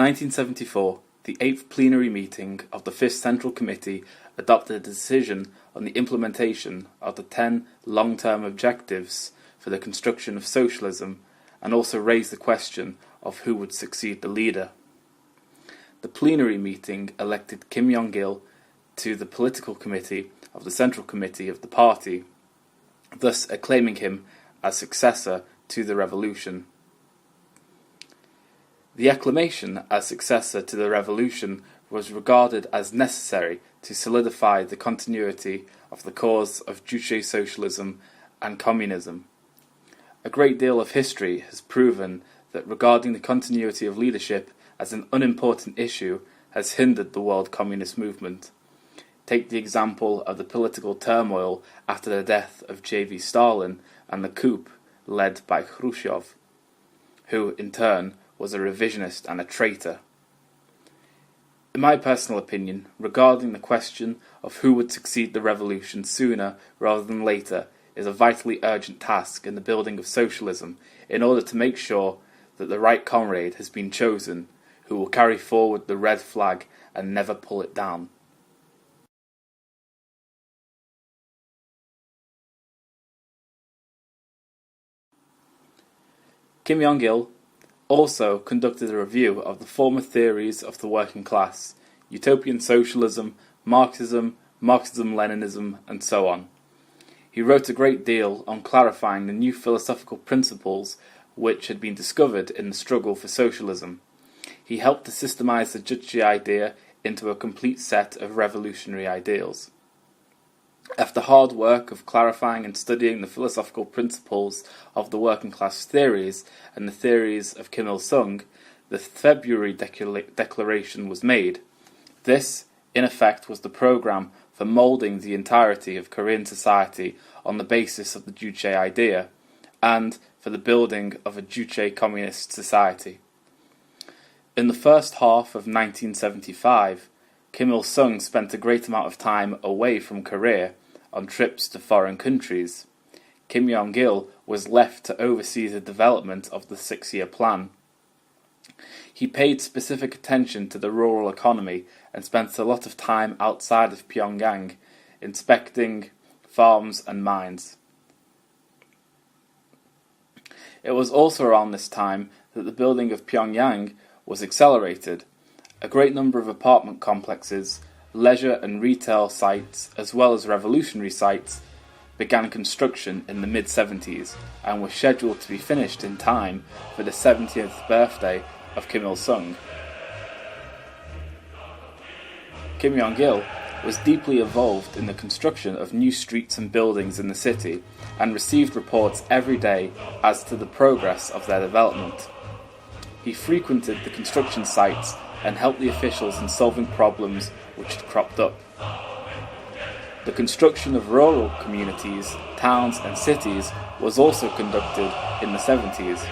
1974, the 8th plenary meeting of the 5th Central Committee adopted a decision on the implementation of the 10 long-term objectives for the construction of socialism, and also raised the question of who would succeed the leader. The plenary meeting elected Kim Jong Il to the political committee of the Central Committee of the party, thus acclaiming him as successor to the revolution. The acclamation as successor to the revolution was regarded as necessary to solidify the continuity of the cause of Juche socialism and communism. A great deal of history has proven that regarding the continuity of leadership as an unimportant issue has hindered the world communist movement. Take the example of the political turmoil after the death of J.V. Stalin and the coup led by Khrushchev, who in turn was a revisionist and a traitor. In my personal opinion, regarding the question of who would succeed the revolution sooner rather than later is a vitally urgent task in the building of socialism in order to make sure that the right comrade has been chosen who will carry forward the red flag and never pull it down. Kim Jong Il also conducted a review of the former theories of the working class, utopian socialism, Marxism, Marxism-Leninism, and so on. He wrote a great deal on clarifying the new philosophical principles which had been discovered in the struggle for socialism. He helped to systemize the Juche idea into a complete set of revolutionary ideals. After hard work of clarifying and studying the philosophical principles of the working class theories and the theories of Kim Il-sung, the February Declaration was made. This, in effect, was the program for moulding the entirety of Korean society on the basis of the Juche idea, and for the building of a Juche communist society. In the first half of 1975, Kim Il-sung spent a great amount of time away from Korea on trips to foreign countries. Kim Jong-il was left to oversee the development of the 6-year plan. He paid specific attention to the rural economy and spent a lot of time outside of Pyongyang, inspecting farms and mines. It was also around this time that the building of Pyongyang was accelerated. A great number of apartment complexes, leisure and retail sites, as well as revolutionary sites, began construction in the mid-70s and were scheduled to be finished in time for the 70th birthday of Kim Il-sung. Kim Jong-il was deeply involved in the construction of new streets and buildings in the city and received reports every day as to the progress of their development. He frequented the construction sites and helped the officials in solving problems which had cropped up. The construction of rural communities, towns and cities was also conducted in the 70s.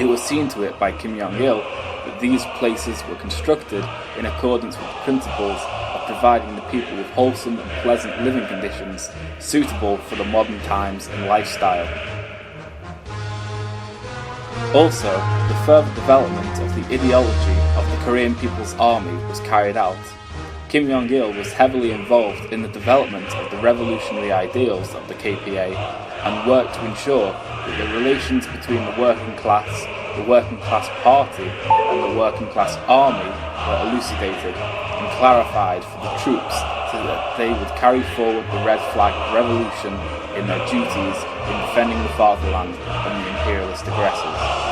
It was seen to it by Kim Jong-il that these places were constructed in accordance with the principles of providing the people with wholesome and pleasant living conditions suitable for the modern times and lifestyle. Also, the further development of the ideology of the Korean People's Army was carried out. Kim Jong-il was heavily involved in the development of the revolutionary ideals of the KPA and worked to ensure that the relations between the working class party and the working class army were elucidated and clarified for the troops so that they would carry forward the red flag of revolution in their duties in defending the fatherland from the imperialist aggressors.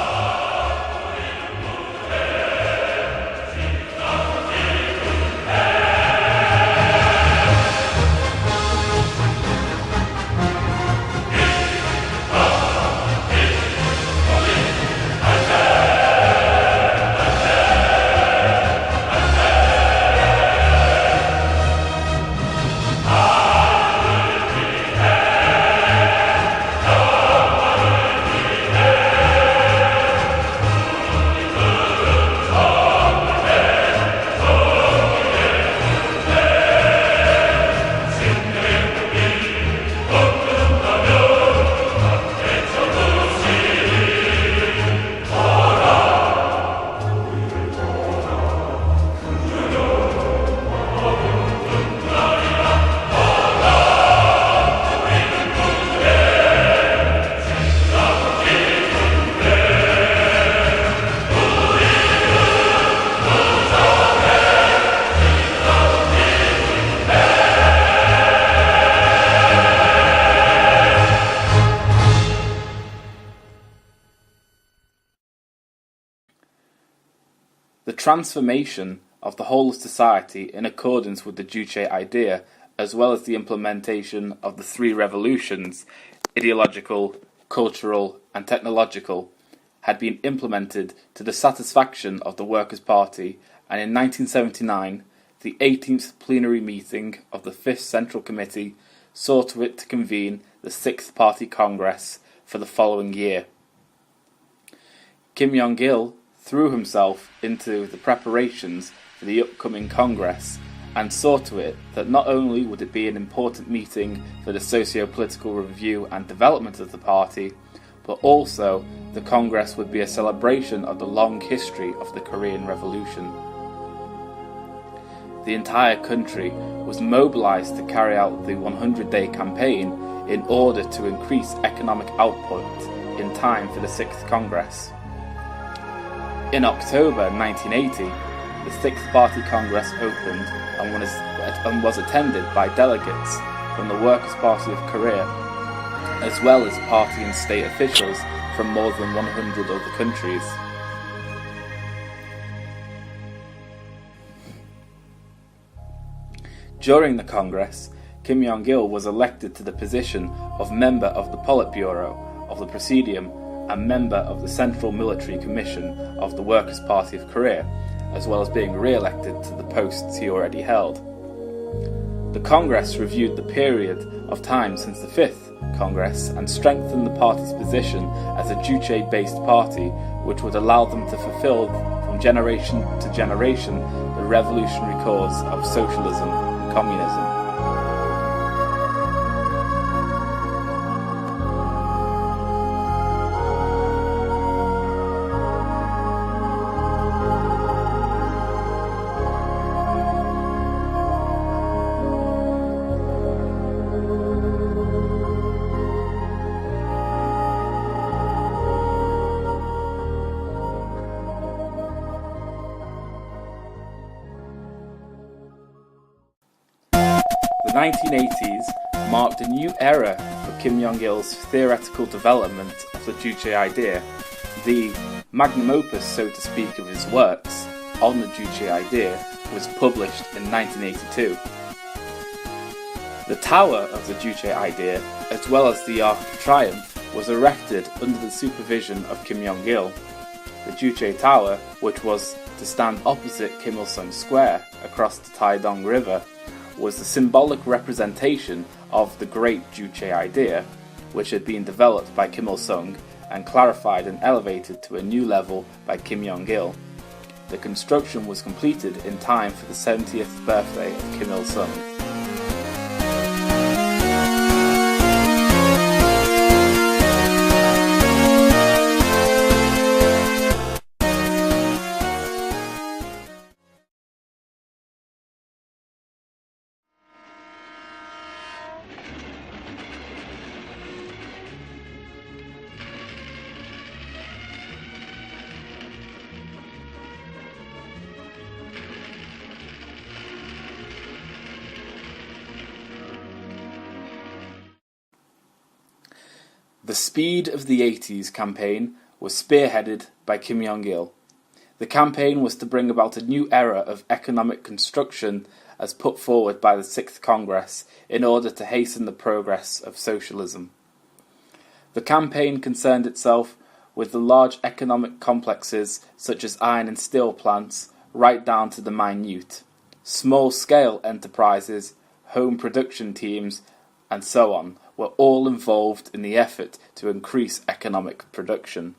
transformation of the whole of society in accordance with the Juche idea, as well as the implementation of the three revolutions, ideological, cultural and technological, had been implemented to the satisfaction of the Workers' Party, and in 1979 the 18th plenary meeting of the 5th Central Committee saw to it to convene the 6th Party Congress for the following year. Kim Jong Il threw himself into the preparations for the upcoming Congress and saw to it that not only would it be an important meeting for the socio-political review and development of the party, but also the Congress would be a celebration of the long history of the Korean Revolution. The entire country was mobilized to carry out the 100-day campaign in order to increase economic output in time for the 6th Congress. In October 1980, the 6th Party Congress opened and was attended by delegates from the Workers' Party of Korea, as well as party and state officials from more than 100 other countries. During the Congress, Kim Jong Il was elected to the position of member of the Politburo of the Presidium and member of the Central Military Commission of the Workers' Party of Korea, as well as being re-elected to the posts he already held. The Congress reviewed the period of time since the 5th Congress and strengthened the party's position as a Juche-based party, which would allow them to fulfill from generation to generation the revolutionary cause of socialism and communism. The 1980s marked a new era for Kim Jong-il's theoretical development of the Juche idea. The magnum opus, so to speak, of his works on the Juche idea was published in 1982. The tower of the Juche idea, as well as the Arc of Triumph, was erected under the supervision of Kim Jong-il. The Juche Tower, which was to stand opposite Kim Il-sung Square across the Taedong River, was the symbolic representation of the great Juche idea, which had been developed by Kim Il-sung and clarified and elevated to a new level by Kim Jong-il. The construction was completed in time for the 70th birthday of Kim Il-sung. The Speed of the 80s campaign was spearheaded by Kim Jong-il. The campaign was to bring about a new era of economic construction as put forward by the 6th Congress in order to hasten the progress of socialism. The campaign concerned itself with the large economic complexes such as iron and steel plants right down to the minute, small-scale enterprises, home production teams, and so on, were all involved in the effort to increase economic production.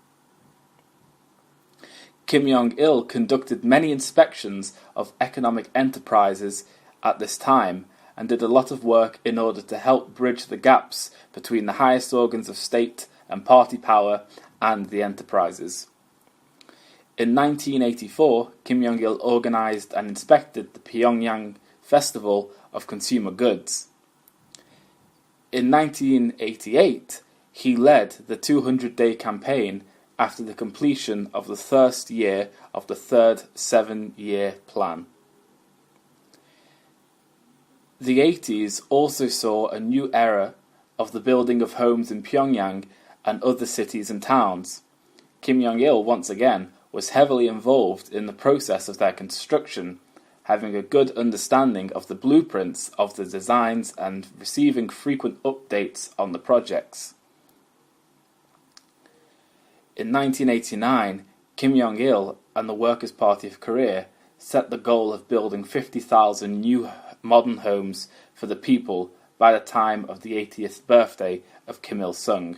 Kim Jong-il conducted many inspections of economic enterprises at this time and did a lot of work in order to help bridge the gaps between the highest organs of state and party power and the enterprises. In 1984, Kim Jong-il organized and inspected the Pyongyang Festival of Consumer Goods. In 1988, he led the 200-day campaign after the completion of the first year of the third 7-year plan. The 80s also saw a new era of the building of homes in Pyongyang and other cities and towns. Kim Jong-il once again was heavily involved in the process of their construction, having a good understanding of the blueprints of the designs and receiving frequent updates on the projects. In 1989, Kim Jong Il and the Workers' Party of Korea set the goal of building 50,000 new modern homes for the people by the time of the 80th birthday of Kim Il-sung.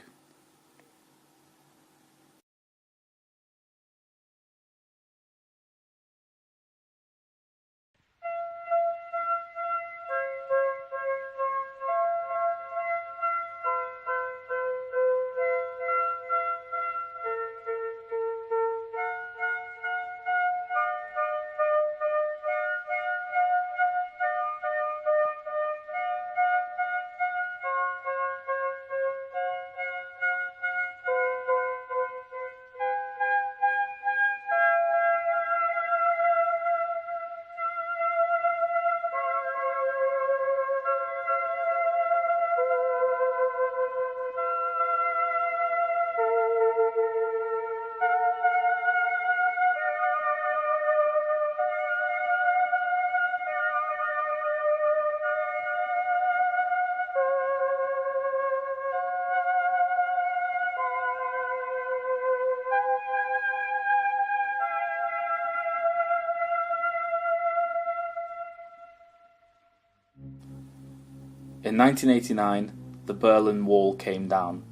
In 1989, the Berlin Wall came down.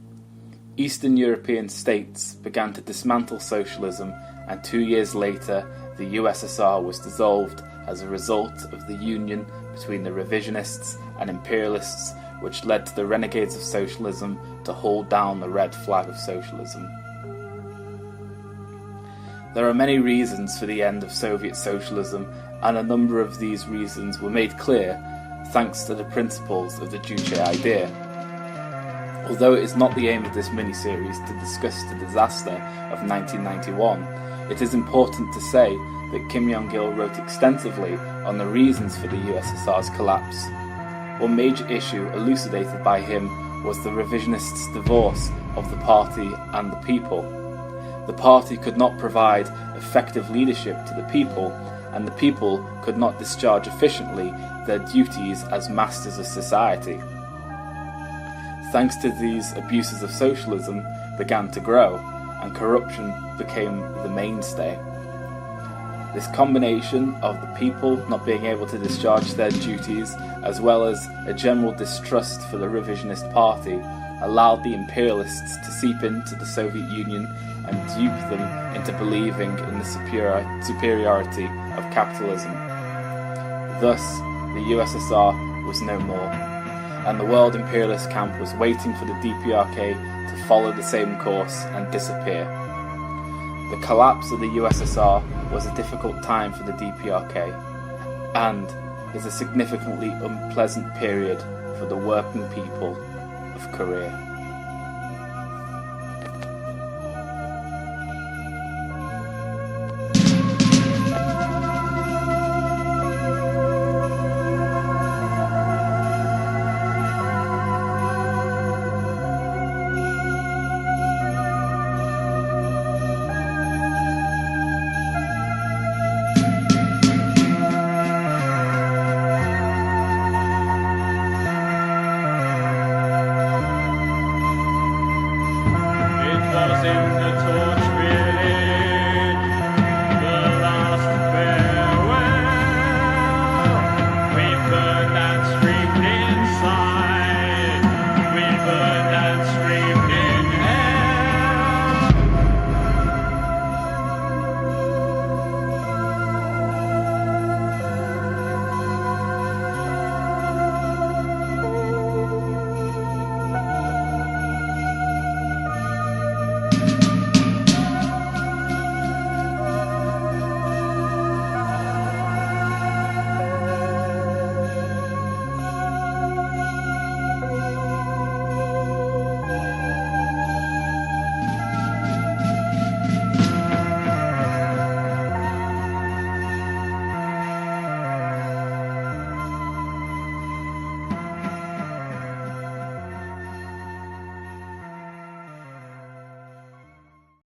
Eastern European states began to dismantle socialism, and 2 years later, the USSR was dissolved as a result of the union between the revisionists and imperialists, which led to the renegades of socialism to hold down the red flag of socialism. There are many reasons for the end of Soviet socialism, and a number of these reasons were made clear thanks to the principles of the Juche idea. Although it is not the aim of this mini-series to discuss the disaster of 1991, it is important to say that Kim Jong-il wrote extensively on the reasons for the USSR's collapse. One major issue elucidated by him was the revisionists' divorce of the party and the people. The party could not provide effective leadership to the people, and the people could not discharge efficiently their duties as masters of society. Thanks to these, abuses of socialism began to grow, and corruption became the mainstay. This combination of the people not being able to discharge their duties, as well as a general distrust for the revisionist party, allowed the imperialists to seep into the Soviet Union and dupe them into believing in the superiority of capitalism. Thus, the USSR was no more, and the world imperialist camp was waiting for the DPRK to follow the same course and disappear. The collapse of the USSR was a difficult time for the DPRK, and is a significantly unpleasant period for the working people of Korea.